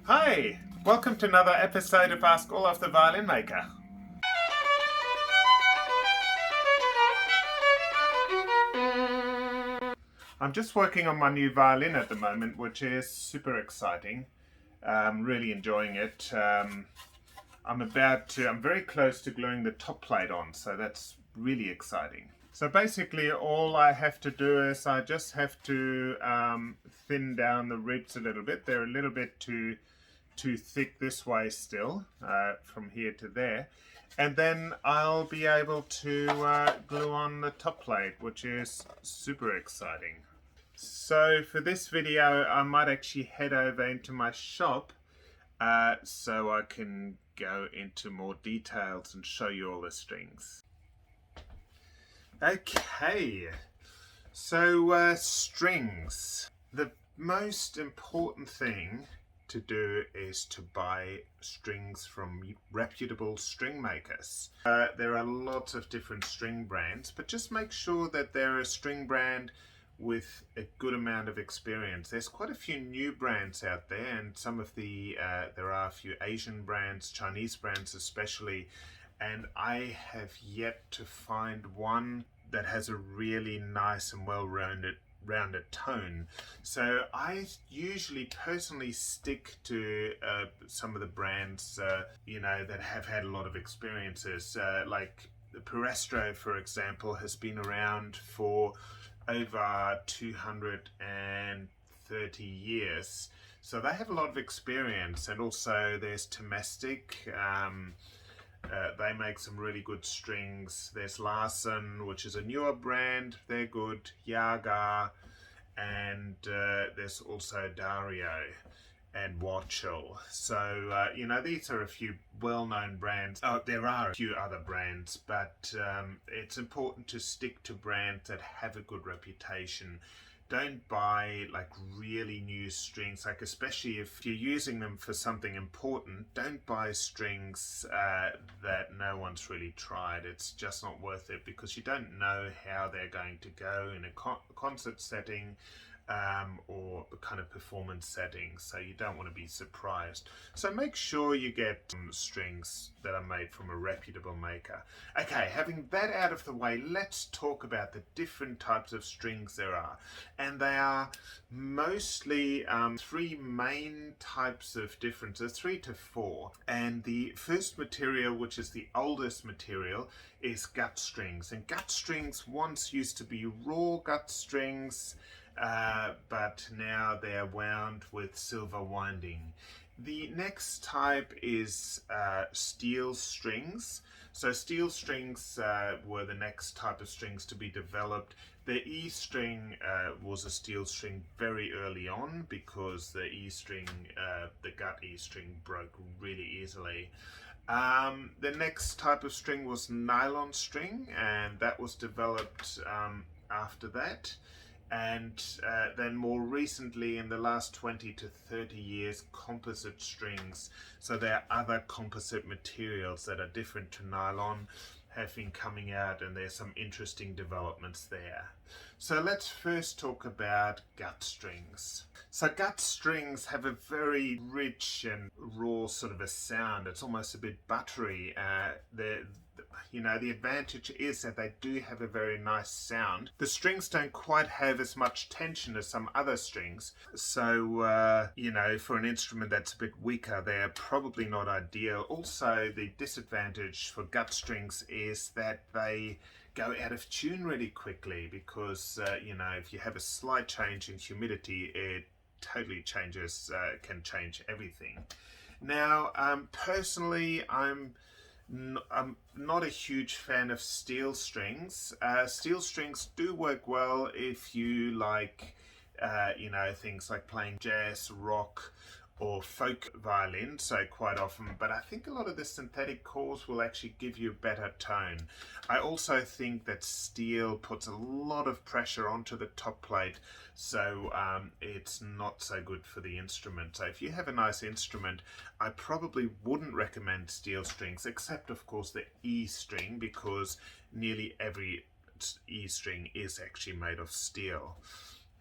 Hi, welcome to another episode of Ask Olaf the Violin Maker. I'm just working on my new violin at the moment, which is super exciting. Really enjoying it. I'm very close to gluing the top plate on, so that's really exciting. So basically all I have to do is I just have to thin down the ribs a little bit. They're a little bit too thick this way still, from here to there. And then I'll be able to glue on the top plate, which is super exciting. So for this video, I might actually head over into my shop so I can go into more details and show you all the strings. Okay, so strings. The most important thing to do is to buy strings from reputable string makers. There are lots of different string brands, but just make sure that they're a string brand with a good amount of experience. There's quite a few new brands out there, and some of the there are a few Asian brands, Chinese brands especially, and I have yet to find one that has a really nice and well-rounded tone. So I usually personally stick to some of the brands that have had a lot of experiences, like Perestro, for example, has been around for over 230 years, so they have a lot of experience. And also there's Domestic. They make some really good strings. There's Larson, which is a newer brand. They're good. Yaga, and there's also Dario and Watchell. So, these are a few well-known brands. Oh, there are a few other brands, but it's important to stick to brands that have a good reputation. Don't buy like really new strings, like especially if you're using them for something important. Don't buy strings that no one's really tried. It's just not worth it, because you don't know how they're going to go in a concert setting or a kind of performance setting, so you don't want to be surprised. So make sure you get strings that are made from a reputable maker. Okay, having that out of the way, let's talk about the different types of strings there are. And they are mostly three main types of differences, 3 to 4. And the first material, which is the oldest material, is gut strings. And gut strings once used to be raw gut strings, but now they are wound with silver winding. The next type is steel strings. So steel strings were the next type of strings to be developed. The E string was a steel string very early on, because the E string, the gut E string, broke really easily. The next type of string was nylon string, and that was developed after that. And then more recently, in the last 20 to 30 years, composite strings. So there are other composite materials that are different to nylon have been coming out, and there's some interesting developments there. So let's first talk about gut strings. So gut strings have a very rich and raw sort of a sound. It's almost a bit buttery. The advantage is that they do have a very nice sound. The strings don't quite have as much tension as some other strings. So, for an instrument that's a bit weaker, they're probably not ideal. Also, the disadvantage for gut strings is that they go out of tune really quickly, because, if you have a slight change in humidity, it totally can change everything. Now, personally, I'm not a huge fan of steel strings. Steel strings do work well if you like, things like playing jazz, rock, or folk violin, so quite often, but I think a lot of the synthetic cores will actually give you a better tone. I also think that steel puts a lot of pressure onto the top plate, so it's not so good for the instrument. So if you have a nice instrument, I probably wouldn't recommend steel strings, except of course the E string, because nearly every E string is actually made of steel.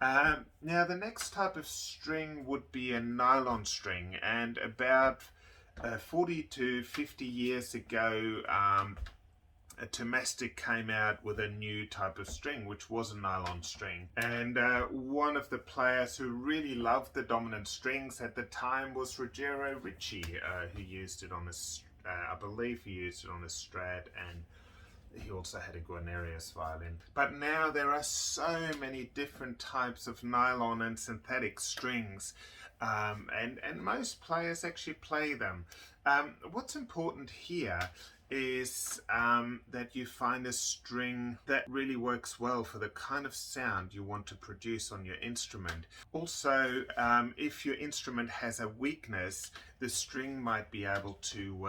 Now, the next type of string would be a nylon string, and about 40 to 50 years ago, Domestic came out with a new type of string, which was a nylon string. And one of the players who really loved the dominant strings at the time was Ruggiero Ricci, who used it on this. I believe he used it on the Strad, and he also had a Guarnerius violin. But now there are so many different types of nylon and synthetic strings, and most players actually play them. What's important here is that you find a string that really works well for the kind of sound you want to produce on your instrument. Also, if your instrument has a weakness, the string might be able to,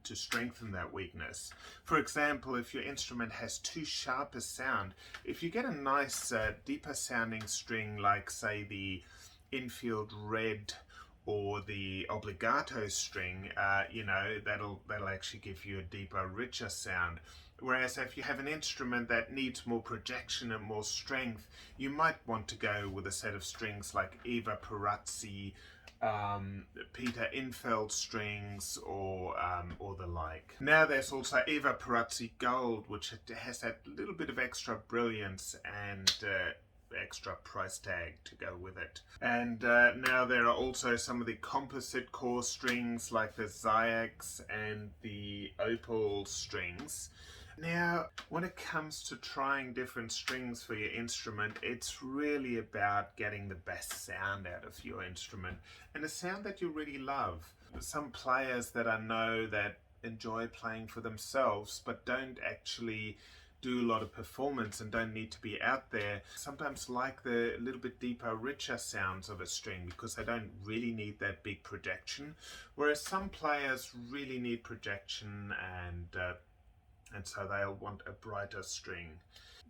to strengthen that weakness. For example, if your instrument has too sharp a sound, if you get a nice deeper sounding string like, say, the Infield Red or the Obligato string, that'll actually give you a deeper, richer sound. Whereas if you have an instrument that needs more projection and more strength, you might want to go with a set of strings like Eva Perazzi, Peter Infeld strings, or the like. Now there's also Eva Perazzi Gold, which has that little bit of extra brilliance and extra price tag to go with it. And now there are also some of the composite core strings like the Zyx and the Opal strings. Now, when it comes to trying different strings for your instrument, it's really about getting the best sound out of your instrument and a sound that you really love. Some players that I know that enjoy playing for themselves but don't actually do a lot of performance and don't need to be out there sometimes like the little bit deeper, richer sounds of a string because they don't really need that big projection, whereas some players really need projection and so they'll want a brighter string.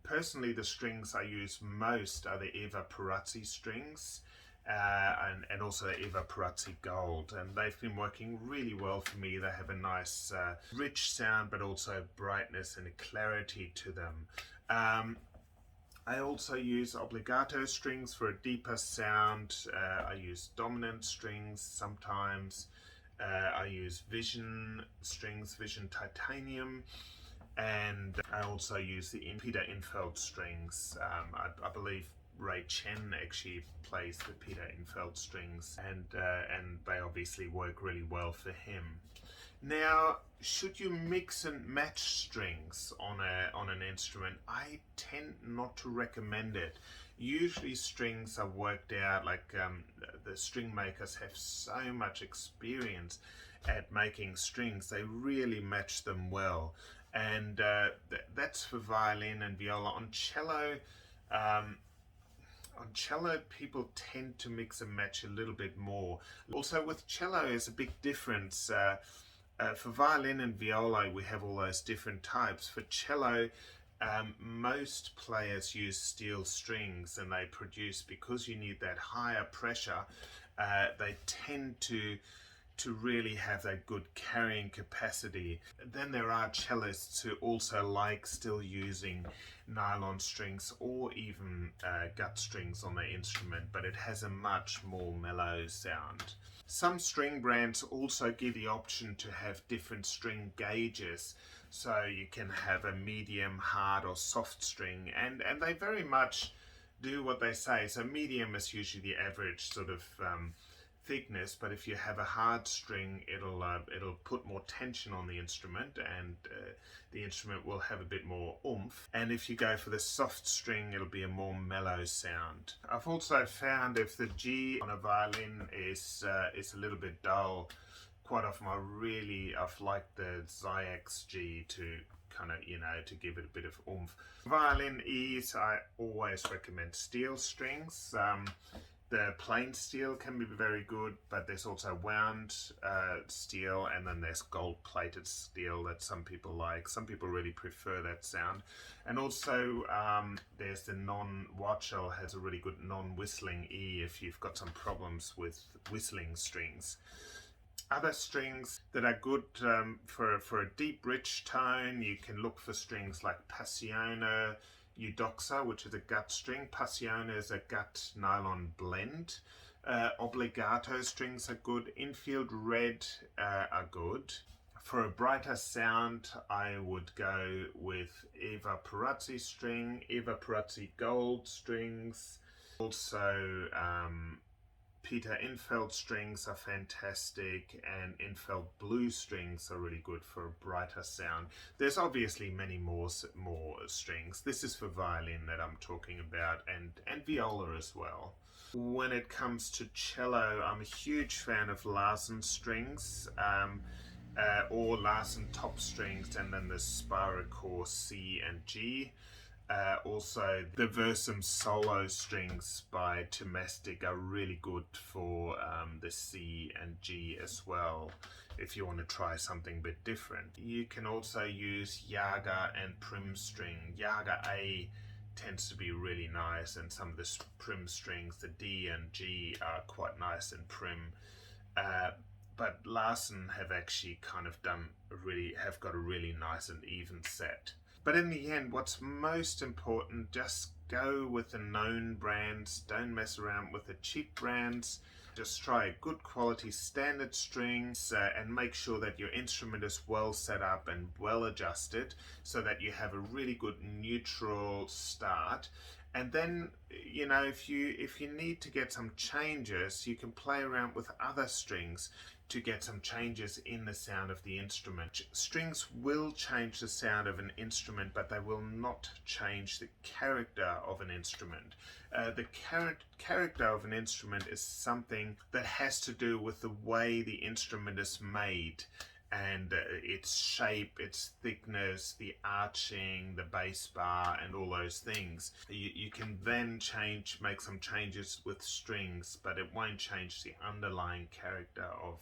Personally, the strings I use most are the Eva Perazzi strings, and also the Eva Perazzi Gold, and they've been working really well for me. They have a nice rich sound but also brightness and a clarity to them. I also use Obligato strings for a deeper sound. I use dominant strings sometimes. I use Vision strings, Vision Titanium, and I also use the Peter Infeld strings. I believe Ray Chen actually plays the Peter Infeld strings, and they obviously work really well for him. Now, should you mix and match strings on an instrument? I tend not to recommend it. Usually strings are worked out, like the string makers have so much experience at making strings, they really match them well. And that's for violin and viola. On cello, people tend to mix and match a little bit more. Also, with cello, there's a big difference. For violin and viola, we have all those different types. For cello, most players use steel strings, and they produce, because you need that higher pressure, they tend to really have that good carrying capacity. Then there are cellists who also like still using nylon strings or even gut strings on their instrument, but it has a much more mellow sound. Some string brands also give the option to have different string gauges, so you can have a medium, hard or soft string, and they very much do what they say. So medium is usually the average sort of thickness, but if you have a hard string, it'll put more tension on the instrument, and the instrument will have a bit more oomph. And if you go for the soft string, it'll be a more mellow sound. I've also found if the G on a violin is a little bit dull, quite often I've liked the Zyx G to kind of, to give it a bit of oomph. Violin E's, I always recommend steel strings. The plain steel can be very good, but there's also wound steel, and then there's gold-plated steel that some people like. Some people really prefer that sound. And also there's the Wachel has a really good non-whistling E if you've got some problems with whistling strings. Other strings that are good for a deep, rich tone, you can look for strings like Passiona. Eudoxa, which is a gut string. Passione is a gut nylon blend. Obligato strings are good. Infield Red are good. For a brighter sound, I would go with Eva Perazzi string, Eva Perazzi gold strings. Also, Peter Infeld strings are fantastic, and Infeld blue strings are really good for a brighter sound. There's obviously many more strings. This is for violin that I'm talking about, and viola as well. When it comes to cello, I'm a huge fan of Larsen strings, or Larsen top strings, and then the Spiracore C and G. Also, the Versum solo strings by Tomestic are really good for the C and G as well, if you want to try something a bit different. You can also use Jager and Prim string. Jager A tends to be really nice, and some of the Prim strings, the D and G, are quite nice and Prim. But Larsen have actually kind of have got a really nice and even set. But in the end, what's most important, just go with the known brands. Don't mess around with the cheap brands. Just try a good quality standard string, and make sure that your instrument is well set up and well adjusted, so that you have a really good neutral start. And then, you know, if you need to get some changes, you can play around with other strings to get some changes in the sound of the instrument. Strings will change the sound of an instrument, but they will not change the character of an instrument. The character of an instrument is something that has to do with the way the instrument is made, and its shape, its thickness, the arching, the bass bar, and all those things. You can then make some changes with strings, but it won't change the underlying character of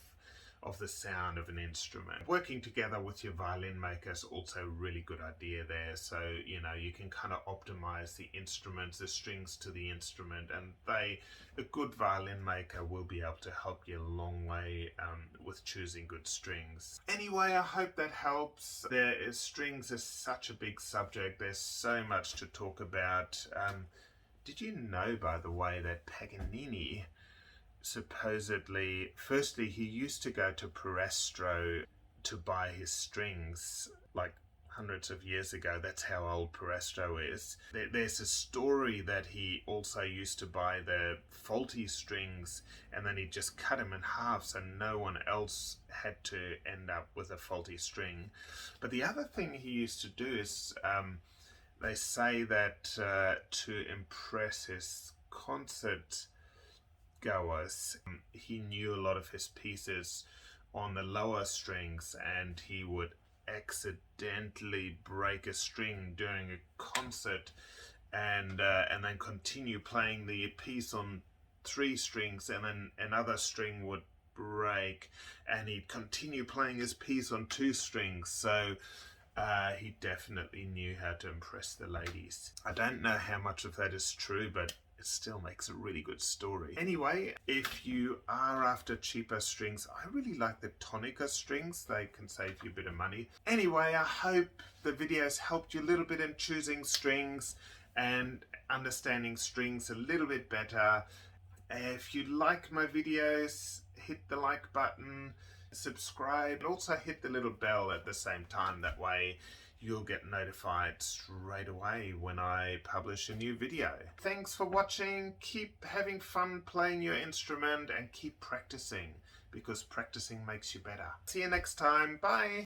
the sound of an instrument. Working together with your violin maker is also a really good idea there. So, you know, you can kind of optimize the instruments, the strings to the instrument, and a good violin maker will be able to help you a long way with choosing good strings. Anyway, I hope that helps. Strings is such a big subject. There's so much to talk about. Did you know, by the way, that Paganini supposedly, firstly, he used to go to Perestro to buy his strings, like hundreds of years ago. That's how old Perestro is. There's a story that he also used to buy the faulty strings, and then he'd just cut them in half so no one else had to end up with a faulty string. But the other thing he used to do is, they say that to impress his concert goers, he knew a lot of his pieces on the lower strings, and he would accidentally break a string during a concert, and then continue playing the piece on 3 strings, and then another string would break, and he'd continue playing his piece on 2 strings. So he definitely knew how to impress the ladies. I don't know how much of that is true, but it still makes a really good story. Anyway, if you are after cheaper strings, I really like the Tonica strings. They can save you a bit of money. Anyway, I hope the videos helped you a little bit in choosing strings and understanding strings a little bit better. If you like my videos, hit the like button, subscribe, and also hit the little bell at the same time. That way you'll get notified straight away when I publish a new video. Thanks for watching. Keep having fun playing your instrument, and keep practicing, because practicing makes you better. See you next time. Bye.